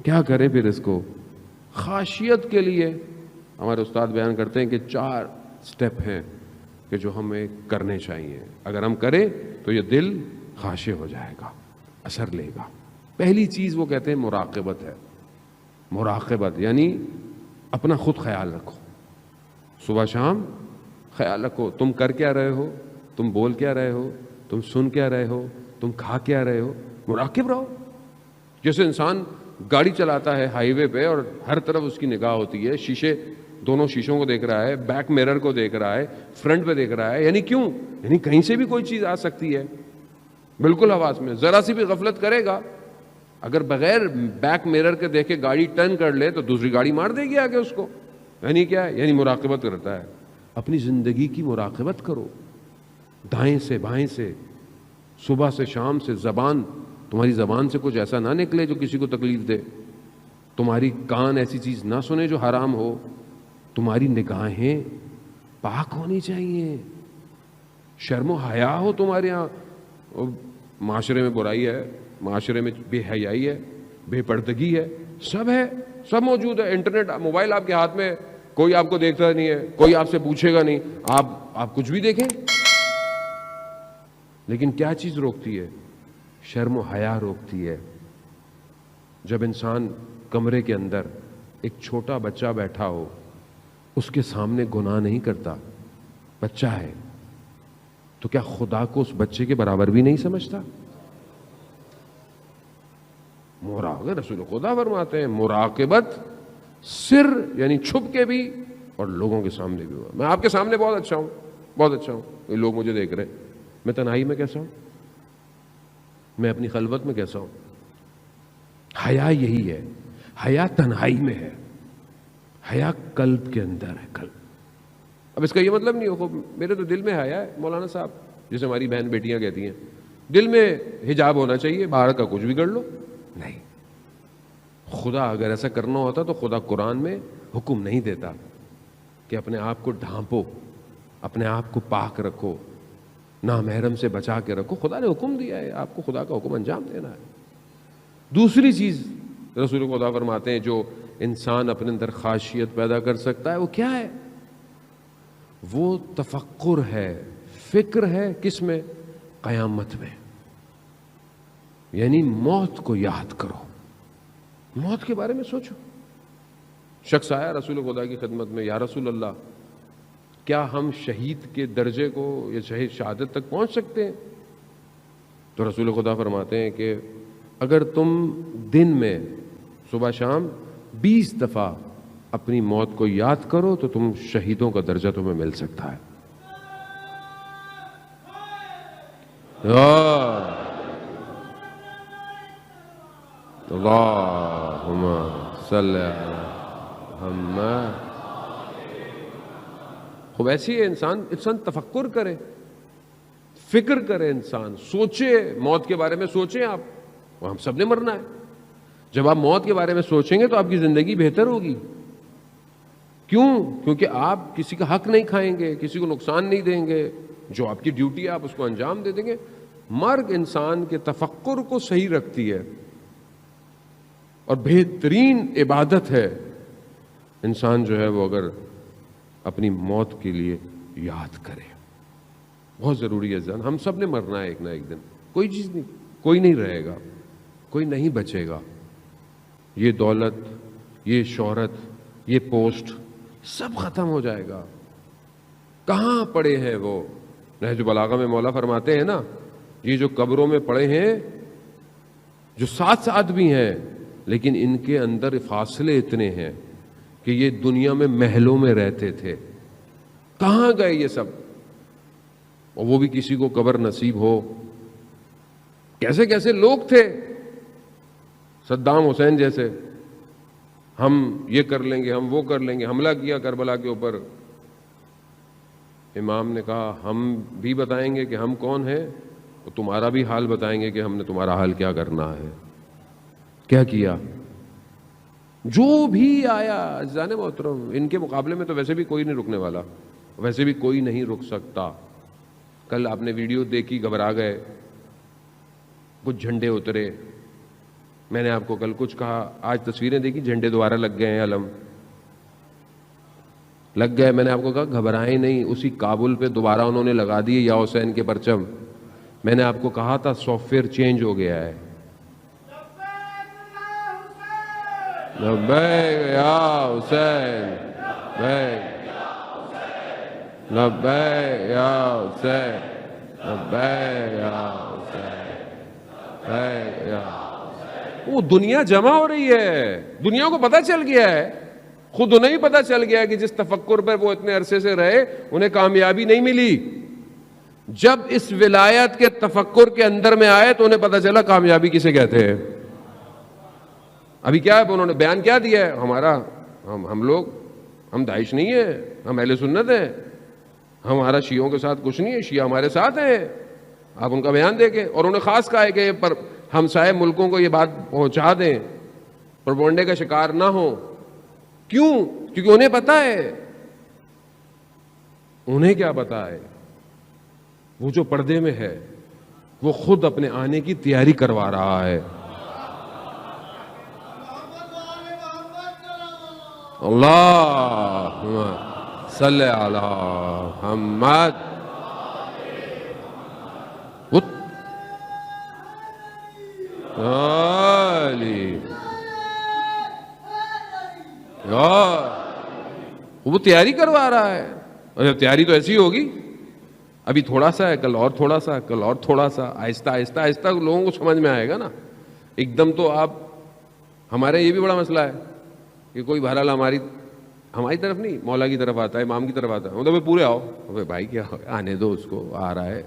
کیا کریں پھر اس کو؟ خاشیت کے لیے ہمارے استاد بیان کرتے ہیں کہ 4 سٹیپ ہیں کہ جو ہمیں کرنے چاہیے. اگر ہم کریں تو یہ دل خاشع ہو جائے گا, اثر لے گا. پہلی چیز وہ کہتے ہیں مراقبت ہے. مراقبت یعنی اپنا خود خیال رکھو, صبح شام خیال رکھو تم کر کیا رہے ہو, تم بول کیا رہے ہو, تم سن کیا رہے ہو, تم کھا کیا رہے ہو. مراقب رہو. جیسے انسان گاڑی چلاتا ہے ہائی وے پہ اور ہر طرف اس کی نگاہ ہوتی ہے, شیشے دونوں شیشوں کو دیکھ رہا ہے, بیک میرر کو دیکھ رہا ہے, فرنٹ پہ دیکھ رہا ہے. یعنی کیوں؟ یعنی کہیں سے بھی کوئی چیز آ سکتی ہے. بالکل حواس میں ذرا سی بھی غفلت کرے گا, اگر بغیر بیک میرر کے دیکھے گاڑی ٹرن کر لے تو دوسری گاڑی مار دے گی آگے اس کو. یعنی کیا ہے؟ یعنی مراقبت کرتا ہے. اپنی زندگی کی مراقبت کرو, دائیں سے بائیں سے, صبح سے شام سے. تمہاری زبان سے کچھ ایسا نہ نکلے جو کسی کو تکلیف دے, تمہاری کان ایسی چیز نہ سنے جو حرام ہو, تمہاری نگاہیں پاک ہونی چاہیے, شرم و حیا ہو تمہارے یہاں. معاشرے میں برائی ہے, معاشرے میں بے حیائی ہے, بے پردگی ہے, سب ہے, سب موجود ہے. انٹرنیٹ, موبائل آپ کے ہاتھ میں, کوئی آپ کو دیکھتا نہیں ہے, کوئی آپ سے پوچھے گا نہیں, آپ کچھ بھی دیکھیں. لیکن کیا چیز روکتی ہے؟ شرم و حیا روکتی ہے. جب انسان کمرے کے اندر ایک چھوٹا بچہ بیٹھا ہو, اس کے سامنے گناہ نہیں کرتا, بچہ ہے, تو کیا خدا کو اس بچے کے برابر بھی نہیں سمجھتا؟ مراقبت, رسول خدا فرماتے ہیں مراقبت سر یعنی چھپ کے بھی اور لوگوں کے سامنے بھی ہوا. میں آپ کے سامنے بہت اچھا ہوں, بہت اچھا ہوں, یہ لوگ مجھے دیکھ رہے ہیں, میں تنہائی میں کیسا ہوں, میں اپنی خلوت میں کیسا ہوں. حیا یہی ہے. حیا تنہائی میں ہے, حیا قلب کے اندر ہے, قلب. اب اس کا یہ مطلب نہیں ہو میرے تو دل میں حیا ہے مولانا صاحب, جیسے ہماری بہن بیٹیاں کہتی ہیں دل میں حجاب ہونا چاہیے, باہر کا کچھ بھی کر لو. نہیں, خدا اگر ایسا کرنا ہوتا تو خدا قرآن میں حکم نہیں دیتا کہ اپنے آپ کو ڈھانپو, اپنے آپ کو پاک رکھو, نامحرم سے بچا کے رکھو. خدا نے حکم دیا ہے, آپ کو خدا کا حکم انجام دینا ہے. دوسری چیز رسول خدا فرماتے ہیں جو انسان اپنے اندر خاشیت پیدا کر سکتا ہے, وہ کیا ہے؟ وہ تفکر ہے, فکر ہے. کس میں؟ قیامت میں. یعنی موت کو یاد کرو, موت کے بارے میں سوچو. شخص آیا رسول خدا کی خدمت میں, یا رسول اللہ کیا ہم شہید کے درجے کو یا شہید شہادت تک پہنچ سکتے ہیں؟ تو رسول خدا فرماتے ہیں کہ اگر تم دن میں صبح شام 20 دفعہ اپنی موت کو یاد کرو تو تم شہیدوں کا درجہ تمہیں مل سکتا ہے. اللہم صلی علی محمد. خوب ایسی ہے انسان تفکر کرے, فکر کرے, انسان سوچے, موت کے بارے میں سوچیں. آپ ہم سب نے مرنا ہے. جب آپ موت کے بارے میں سوچیں گے تو آپ کی زندگی بہتر ہوگی. کیوں؟ کیونکہ آپ کسی کا حق نہیں کھائیں گے, کسی کو نقصان نہیں دیں گے, جو آپ کی ڈیوٹی ہے آپ اس کو انجام دے دیں گے. مرگ انسان کے تفکر کو صحیح رکھتی ہے اور بہترین عبادت ہے. انسان جو ہے وہ اگر اپنی موت کے لیے یاد کرے, بہت ضروری ہے. ہم سب نے مرنا ہے ایک نہ ایک دن. کوئی چیز نہیں, کوئی نہیں رہے گا, کوئی نہیں بچے گا. یہ دولت, یہ شہرت, یہ پوسٹ سب ختم ہو جائے گا. کہاں پڑے ہیں وہ؟ نہج البلاغہ میں مولا فرماتے ہیں نا, یہ جو قبروں میں پڑے ہیں, جو ساتھ بھی ہیں, لیکن ان کے اندر فاصلے اتنے ہیں کہ یہ دنیا میں محلوں میں رہتے تھے. کہاں گئے یہ سب؟ اور وہ بھی کسی کو قبر نصیب ہو. کیسے کیسے لوگ تھے, صدام حسین جیسے, ہم یہ کر لیں گے, ہم وہ کر لیں گے. حملہ کیا کربلا کے اوپر, امام نے کہا ہم بھی بتائیں گے کہ ہم کون ہیں, اور تمہارا بھی حال بتائیں گے کہ ہم نے تمہارا حال کیا کرنا ہے. کیا کیا؟ جو بھی آیا. عزیزان محترم, ان کے مقابلے میں تو ویسے بھی کوئی نہیں رکنے والا, ویسے بھی کوئی نہیں رک سکتا. کل آپ نے ویڈیو دیکھی, گھبرا گئے, کچھ جھنڈے اترے, میں نے آپ کو کل کچھ کہا, آج تصویریں دیکھی, جھنڈے دوبارہ لگ گئے ہیں, علم لگ گئے. میں نے آپ کو کہا گھبرائیں نہیں, اسی کابل پہ دوبارہ انہوں نے لگا دیے یا حسین کے پرچم. میں نے آپ کو کہا تھا سافٹ ویئر چینج ہو گیا ہے. لبیک یا حسین, لبیک یا حسین, لبیک یا حسین, لبیک یا. وہ دنیا جمع ہو رہی ہے, دنیا کو پتہ چل گیا ہے, خود انہیں بھی پتہ چل گیا کہ جس تفکر پر وہ اتنے عرصے سے رہے انہیں کامیابی نہیں ملی. جب اس ولایت کے تفکر کے اندر میں آئے تو انہیں پتہ چلا کامیابی کسے کہتے ہیں. ابھی کیا ہے, انہوں نے بیان کیا دیا ہے, ہمارا ہم لوگ, ہم داعش نہیں ہیں, ہم اہل سنت ہیں, ہمارا شیعوں کے ساتھ کچھ نہیں ہے, شیعہ ہمارے ساتھ ہیں. آپ ان کا بیان دیکھیں. اور انہوں نے خاص کہا ہے کہ ہمسائے ملکوں کو یہ بات پہنچا دیں, پروپیگنڈے کا شکار نہ ہوں. کیوں؟ کیونکہ انہیں پتا ہے. انہیں کیا پتا ہے؟ وہ جو پردے میں ہے وہ خود اپنے آنے کی تیاری کروا رہا ہے. اللہم صلی علی محمد. وہ تیاری کروا رہا ہے. اور تیاری تو ایسی ہوگی, ابھی تھوڑا سا ہے, کل اور تھوڑا سا, کل اور تھوڑا سا, آہستہ آہستہ آہستہ لوگوں کو سمجھ میں آئے گا نا. ایک دم تو آپ, ہمارے یہ بھی بڑا مسئلہ ہے کہ کوئی بہرحال ہماری طرف نہیں, مولا کی طرف آتا ہے, امام کی طرف آتا ہے, مطلب پورے آؤ. بھائی کیا آنے دو اس کو, آ رہا ہے.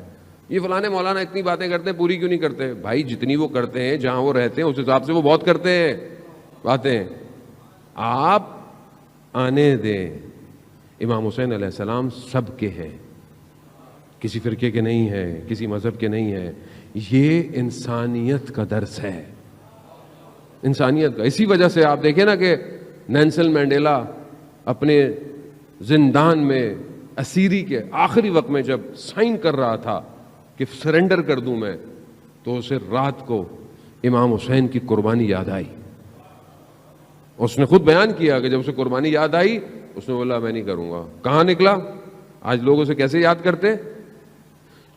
یہ فلانے مولانا اتنی باتیں کرتے ہیں, پوری کیوں نہیں کرتے؟ بھائی جتنی وہ کرتے ہیں جہاں وہ رہتے ہیں اس حساب سے وہ بہت کرتے ہیں باتیں. آپ آنے دیں. امام حسین علیہ السلام سب کے ہیں, کسی فرقے کے نہیں ہیں, کسی مذہب کے نہیں ہیں. یہ انسانیت کا درس ہے, انسانیت کا. اسی وجہ سے آپ دیکھیں نا کہ نیلسن مینڈیلا اپنے زندان میں اسیری کے آخری وقت میں جب سائن کر رہا تھا کہ سرنڈر کر دوں میں, تو اسے رات کو امام حسین کی قربانی یاد آئی. اس نے خود بیان کیا کہ جب اسے قربانی یاد آئی اس نے بولا میں نہیں کروں گا. کہاں نکلا؟ آج لوگ اسے کیسے یاد کرتے؟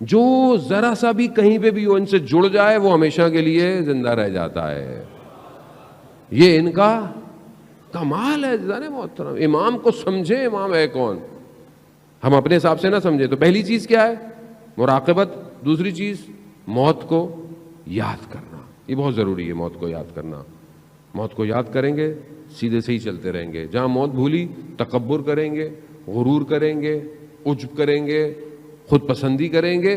جو ذرا سا بھی کہیں پہ بھی وہ ان سے جڑ جائے وہ ہمیشہ کے لیے زندہ رہ جاتا ہے. یہ ان کا کمال ہے. جانے محترم, امام کو سمجھے امام ہے کون, ہم اپنے حساب سے نہ سمجھے. تو پہلی چیز کیا ہے؟ مراقبت. دوسری چیز موت کو یاد کرنا. یہ بہت ضروری ہے, موت کو یاد کرنا. موت کو یاد کریں گے سیدھے سے ہی چلتے رہیں گے. جہاں موت بھولی تکبر کریں گے, غرور کریں گے, عجب کریں گے, خود پسندی کریں گے,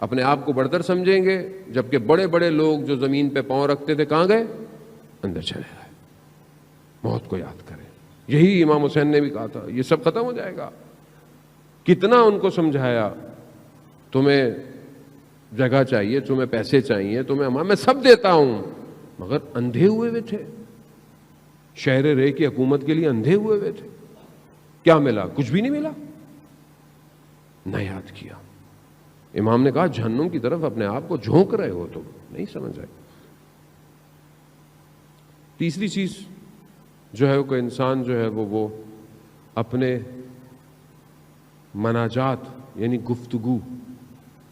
اپنے آپ کو بڑھتر سمجھیں گے. جبکہ بڑے بڑے لوگ جو زمین پہ پاؤں رکھتے تھے کہاں گئے؟ اندر چلے گئے. موت کو یاد کریں. یہی امام حسین نے بھی کہا تھا, یہ سب ختم ہو جائے گا. کتنا ان کو سمجھایا, تمہیں جگہ چاہیے, تمہیں پیسے چاہیے, تمہیں میں سب دیتا ہوں, مگر اندھے ہوئے ہوئے تھے. شہر رے کی حکومت کے لیے اندھے ہوئے ہوئے تھے. کیا ملا؟ کچھ بھی نہیں ملا. نہ یاد کیا. امام نے کہا جہنم کی طرف اپنے آپ کو جھونک رہے ہو, تم نہیں سمجھ آئے. تیسری چیز جو ہے کہ انسان جو ہے وہ اپنے مناجات یعنی گفتگو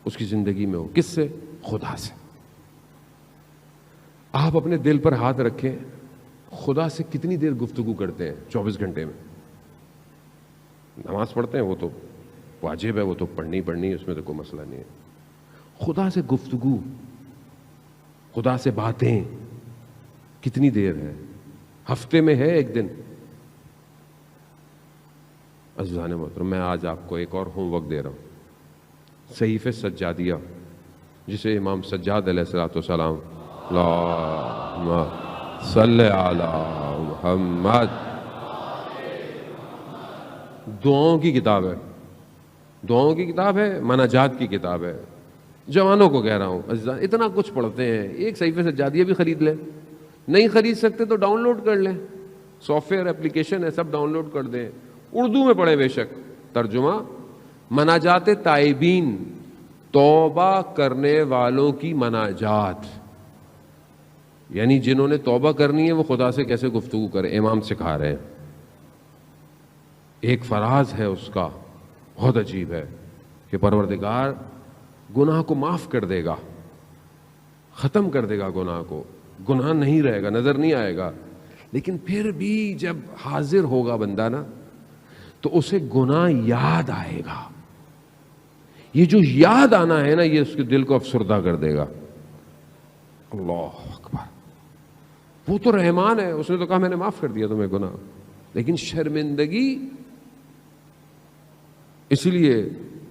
اس کی زندگی میں ہو. کس سے؟ خدا سے. آپ اپنے دل پر ہاتھ رکھیں, خدا سے کتنی دیر گفتگو کرتے ہیں 24 گھنٹے میں؟ نماز پڑھتے ہیں, وہ تو واجب ہے, وہ تو پڑھنی ہے, اس میں تو کوئی مسئلہ نہیں ہے. خدا سے گفتگو, خدا سے باتیں کتنی دیر ہے؟ ہفتے میں ہے ایک دن؟ عزیزان محترم, میں آج آپ کو ایک اور ہوم ورک دے رہا ہوں. صحیفہ سجادیہ جسے امام سجاد علیہ الصلوۃ والسلام, اللہم صلی علی محمد, دعاؤں کی کتاب ہے. دعاؤں کی کتاب ہے, مناجات کی کتاب ہے. جوانوں کو کہہ رہا ہوں عزیزان, اتنا کچھ پڑھتے ہیں, ایک صحیفہ سجادیہ بھی خرید لیں. نہیں خرید سکتے تو ڈاؤن لوڈ کر لیں, سافٹ ویئر اپلیکیشن ہے, سب ڈاؤن لوڈ کر دیں. اردو میں پڑھیں بے شک. ترجمہ مناجات تائبین, توبہ کرنے والوں کی مناجات. یعنی جنہوں نے توبہ کرنی ہے وہ خدا سے کیسے گفتگو کرے، امام سکھا رہے ہیں. ایک فراز ہے اس کا بہت عجیب ہے کہ پروردگار گناہ کو معاف کر دے گا، ختم کر دے گا گناہ کو، گناہ نہیں رہے گا، نظر نہیں آئے گا. لیکن پھر بھی جب حاضر ہوگا بندہ نا تو اسے گناہ یاد آئے گا. یہ جو یاد آنا ہے نا یہ اس کے دل کو افسردہ کر دے گا. اللہ اکبر. وہ تو رحمان ہے، اس نے تو کہا میں نے معاف کر دیا تمہیں گناہ، لیکن شرمندگی. اس لیے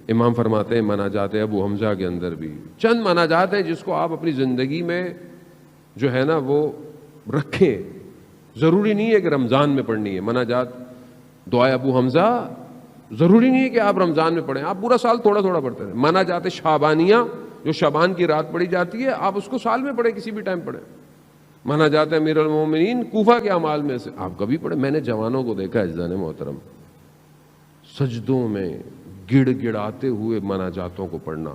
امام فرماتے ہیں مناجات ابو حمزہ کے اندر بھی چند مناجات ہیں جس کو آپ اپنی زندگی میں جو ہے نا وہ رکھیں. ضروری نہیں ہے کہ رمضان میں پڑھنی ہے مناجات. دعائے ابو حمزہ ضروری نہیں ہے کہ آپ رمضان میں پڑھیں، آپ پورا سال تھوڑا تھوڑا پڑھتے رہیں. مناجات شعبانیہ جو شعبان کی رات پڑھی جاتی ہے آپ اس کو سال میں پڑھیں، کسی بھی ٹائم پڑھیں. مناجات امیر المومنین کوفہ کے اعمال میں سے آپ کبھی پڑھیں. میں نے جوانوں کو دیکھا اجزان محترم سجدوں میں گڑ گڑاتے ہوئے مناجاتوں کو پڑھنا.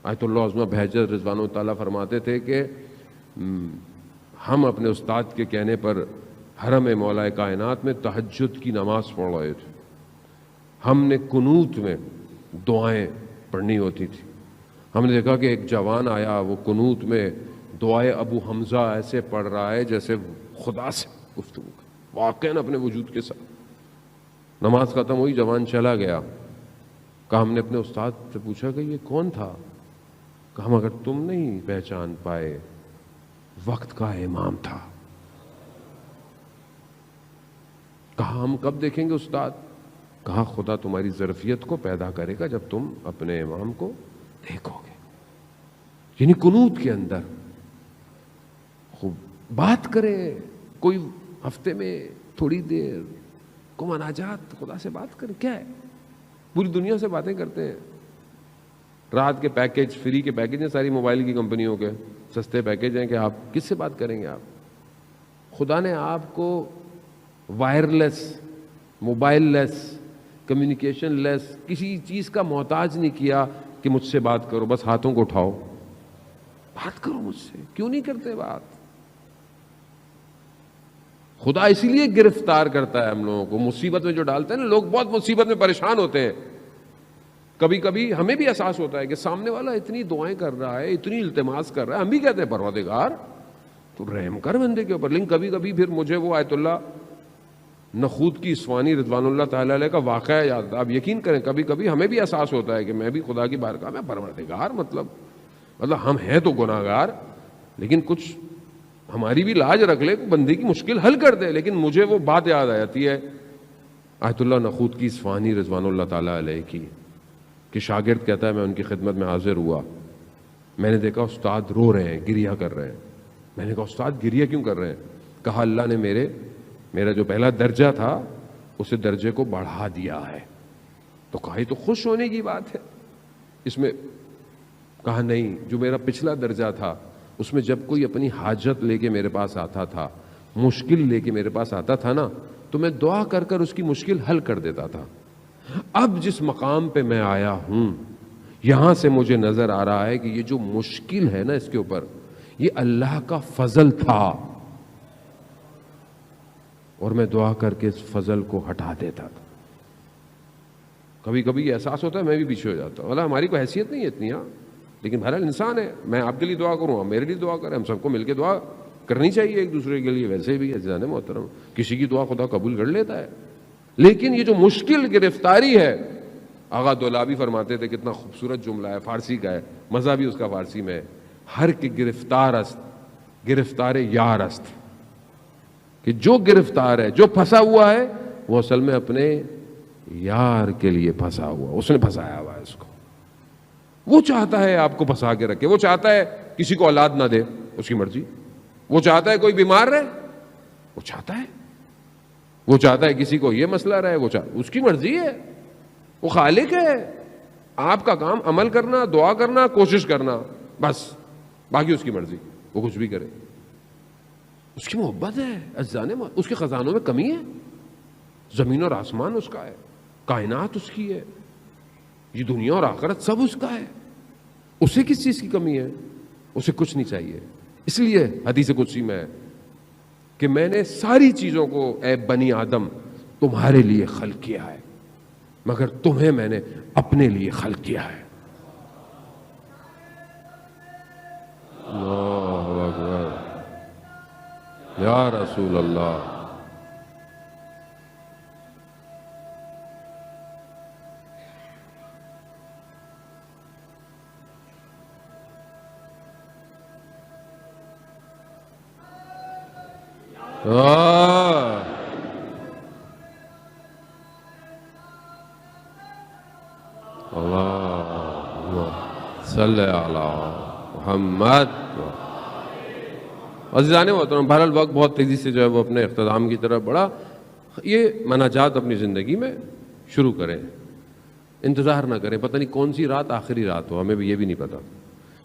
آیت اللہ عظمہ بہجت رضوان اللہ تعالیٰ فرماتے تھے کہ ہم اپنے استاد کے کہنے پر حرم مولا کائنات میں تہجد کی نماز پڑھ رہے تھے. ہم نے قنوت میں دعائیں پڑھنی ہوتی تھی. ہم نے دیکھا کہ ایک جوان آیا، وہ قنوت میں دعائے ابو حمزہ ایسے پڑھ رہا ہے جیسے خدا سے گفتگو واقعاً اپنے وجود کے ساتھ. نماز ختم ہوئی، جوان چلا گیا. کہا ہم نے اپنے استاد سے پوچھا کہ یہ کون تھا؟ کہا مگر تم نہیں پہچان پائے، وقت کا امام تھا. کہا ہم کب دیکھیں گے استاد؟ کہا خدا تمہاری ظرفیت کو پیدا کرے گا جب تم اپنے امام کو دیکھو گے. یعنی قنوت کے اندر خوب بات کریں، کوئی ہفتے میں تھوڑی دیر کو مناجات خدا سے بات کریں. کیا ہے پوری دنیا سے باتیں کرتے ہیں. رات کے پیکج، فری کے پیکج ہیں ساری موبائل کی کمپنیوں کے، سستے پیکج ہیں کہ آپ کس سے بات کریں گے. آپ خدا نے آپ کو وائرلیس، موبائل لیس، کمیونیکیشن لیس، کسی چیز کا محتاج نہیں کیا کہ مجھ سے بات کرو. بس ہاتھوں کو اٹھاؤ، بات کرو مجھ سے. کیوں نہیں کرتے بات؟ خدا اسی لیے گرفتار کرتا ہے ہم لوگوں کو، مصیبت میں جو ڈالتا ہے نا. لوگ بہت مصیبت میں پریشان ہوتے ہیں. کبھی کبھی ہمیں بھی احساس ہوتا ہے کہ سامنے والا اتنی دعائیں کر رہا ہے، اتنی التماس کر رہا ہے، ہم بھی کہتے ہیں پروردگار تو رحم کر بندے کے اوپر. لیکن کبھی کبھی پھر مجھے وہ آیت اللہ نخود کی اسوانی رضوان اللہ تعالیٰ علیہ کا واقعہ یاد. آپ یقین کریں کبھی کبھی ہمیں بھی احساس ہوتا ہے کہ میں بھی خدا کی بارگاہ میں پروردگار، مطلب ہم ہیں تو گناہ گار، لیکن کچھ ہماری بھی لاج رکھ لے، بندے کی مشکل حل کر دے. لیکن مجھے وہ بات یاد آ جاتی ہے آیت اللہ نخود کی اسفہانی رضوان اللہ تعالیٰ علیہ کی کہ شاگرد کہتا ہے میں ان کی خدمت میں حاضر ہوا. میں نے دیکھا استاد رو رہے ہیں، گریہ کر رہے ہیں. میں نے کہا استاد گریہ کیوں کر رہے ہیں؟ کہا اللہ نے میرا جو پہلا درجہ تھا اسے درجے کو بڑھا دیا ہے. تو کہا یہ تو خوش ہونے کی بات ہے اس میں. کہا نہیں، جو میرا پچھلا درجہ تھا اس میں جب کوئی اپنی حاجت لے کے میرے پاس آتا تھا، مشکل لے کے میرے پاس آتا تھا نا، تو میں دعا کر کر اس کی مشکل حل کر دیتا تھا. اب جس مقام پہ میں آیا ہوں یہاں سے مجھے نظر آ رہا ہے کہ یہ جو مشکل ہے نا اس کے اوپر، یہ اللہ کا فضل تھا، اور میں دعا کر کے اس فضل کو ہٹا دیتا تھا. کبھی کبھی یہ احساس ہوتا ہے میں بھی پیچھے ہو جاتا ہوں. ہماری کوئی حیثیت نہیں ہے اتنی، لیکن بہرحال انسان ہے. میں آپ کے لیے دعا کروں، آپ میرے لیے دعا کریں، ہم سب کو مل کے دعا کرنی چاہیے ایک دوسرے کے لیے. ویسے بھی عزیزان محترم کسی کی دعا خدا قبول کر لیتا ہے. لیکن یہ جو مشکل گرفتاری ہے، آغا دولابی فرماتے تھے، کتنا خوبصورت جملہ ہے، فارسی کا ہے، مزہ بھی اس کا فارسی میں ہے، ہر کے گرفتار است گرفتار یار است. کہ جو گرفتار ہے، جو پھنسا ہوا ہے، وہ اصل میں اپنے یار کے لیے پھنسا ہوا، اس نے پھنسایا ہوا ہے اس کو. وہ چاہتا ہے آپ کو پھنسا کے رکھے، وہ چاہتا ہے کسی کو اولاد نہ دے، اس کی مرضی. وہ چاہتا ہے کوئی بیمار رہے، وہ چاہتا ہے. وہ چاہتا ہے کسی کو یہ مسئلہ رہے، اس کی مرضی ہے. وہ خالق ہے. آپ کا کام عمل کرنا، دعا کرنا، کوشش کرنا، بس. باقی اس کی مرضی، وہ کچھ بھی کرے. اس کی محبت ہے عزیزان، اس کے خزانوں میں کمی ہے. زمین اور آسمان اس کا ہے، کائنات اس کی ہے، یہ دنیا اور آخرت سب اس کا ہے. اسے کس چیز کی کمی ہے؟ اسے کچھ نہیں چاہیے. اس لیے حدیث قدسی میں ہے کہ میں نے ساری چیزوں کو اے بنی آدم تمہارے لیے خلق کیا ہے، مگر تمہیں میں نے اپنے لیے خلق کیا ہے۔ اللہ اکبر، یا رسول اللہ۔ صلی علی محمد۔ عزیزان محترم، بہرحال وقت بہت تیزی سے جو ہے وہ اپنے اختتام کی طرف بڑھا۔ یہ مناجات اپنی زندگی میں شروع کریں، انتظار نہ کریں، پتہ نہیں کون سی رات آخری رات ہو، ہمیں بھی یہ بھی نہیں پتا۔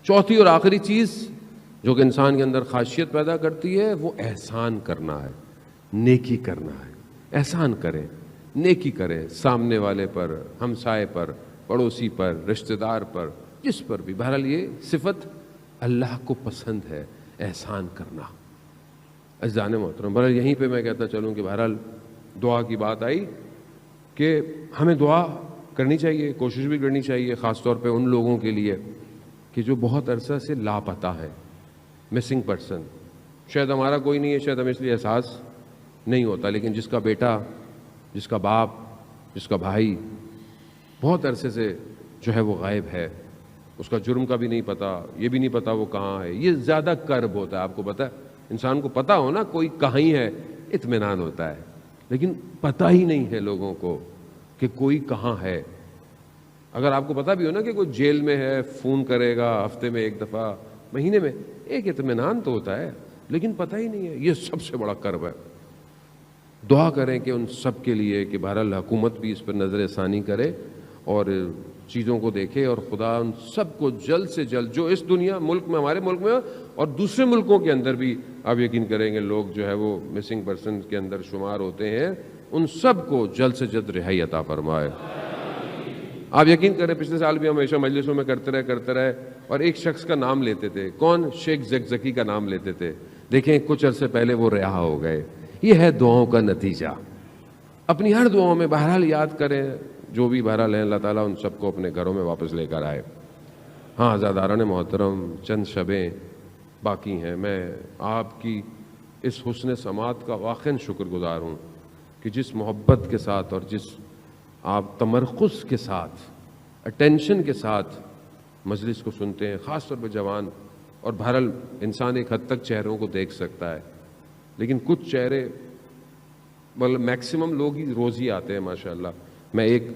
چوتھی اور آخری چیز جو کہ انسان کے اندر خاصیت پیدا کرتی ہے وہ احسان کرنا ہے، نیکی کرنا ہے۔ احسان کریں، نیکی کریں، سامنے والے پر، ہمسائے پر، پڑوسی پر، رشتہ دار پر، جس پر بھی۔ بہرحال یہ صفت اللہ کو پسند ہے، احسان کرنا۔ عزیزان محترم، بہرحال یہیں پہ میں کہتا چلوں کہ بہرحال دعا کی بات آئی کہ ہمیں دعا کرنی چاہیے، کوشش بھی کرنی چاہیے، خاص طور پہ ان لوگوں کے لیے کہ جو بہت عرصہ سے لاپتہ ہے، مسنگ پرسن۔ شاید ہمارا کوئی نہیں ہے، شاید ہمیں اس لیے احساس نہیں ہوتا، لیکن جس کا بیٹا، جس کا باپ، جس کا بھائی بہت عرصے سے جو ہے وہ غائب ہے، اس کا جرم کا بھی نہیں پتا، یہ بھی نہیں پتا وہ کہاں ہے، یہ زیادہ کرب ہوتا ہے۔ آپ کو پتا ہے، انسان کو پتا ہو نا کوئی کہاں ہی ہے، اطمینان ہوتا ہے، لیکن پتہ ہی نہیں ہے لوگوں کو کہ کوئی کہاں ہے۔ اگر آپ کو پتا بھی ہو نا کہ کوئی جیل میں ہے، فون کرے گا ہفتے میں ایک دفعہ، مہینے میں ایک، اطمینان تو ہوتا ہے، لیکن پتہ ہی نہیں ہے۔ یہ سب سے بڑا کرب ہے۔ دعا کریں کہ ان سب کے لیے کہ بہرحال حکومت بھی اس پر نظر ثانی کرے اور چیزوں کو دیکھے، اور خدا ان سب کو جلد سے جلد، جو اس دنیا ملک میں، ہمارے ملک میں اور دوسرے ملکوں کے اندر بھی آپ یقین کریں گے لوگ جو ہے وہ مسنگ پرسن کے اندر شمار ہوتے ہیں، ان سب کو جلد سے جلد رہائی عطا فرمائے۔ آپ یقین کریں پچھلے سال بھی ہم ہمیشہ مجلسوں میں کرتے رہے اور ایک شخص کا نام لیتے تھے، کون؟ شیخ زکزکی کا نام لیتے تھے۔ دیکھیں کچھ عرصے پہلے وہ رہا ہو گئے۔ یہ ہے دعاؤں کا نتیجہ۔ اپنی ہر دعاؤں میں بہرحال یاد کریں، جو بھی بہرحال ہیں اللہ تعالیٰ ان سب کو اپنے گھروں میں واپس لے کر آئے۔ ہاں عزاداران محترم، چند شبیں باقی ہیں۔ میں آپ کی اس حسن سماعت کا واقعاً شکر گزار ہوں کہ جس محبت کے ساتھ اور جس آپ تمرکز کے ساتھ، اٹینشن کے ساتھ مجلس کو سنتے ہیں، خاص طور پہ جوان۔ اور بہرحال انسان ایک حد تک چہروں کو دیکھ سکتا ہے، لیکن کچھ چہرے میکسیمم لوگ ہی روز ہی آتے ہیں ماشاءاللہ۔ میں ایک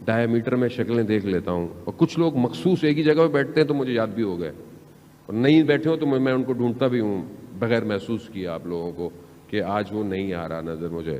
ڈائی میٹر میں شکلیں دیکھ لیتا ہوں، اور کچھ لوگ مخصوص ایک ہی جگہ پہ بیٹھتے ہیں تو مجھے یاد بھی ہو گئے، اور نہیں بیٹھے ہو تو میں ان کو ڈھونڈتا بھی ہوں بغیر محسوس کیا آپ لوگوں کو کہ آج وہ نہیں آ رہا نظر مجھے۔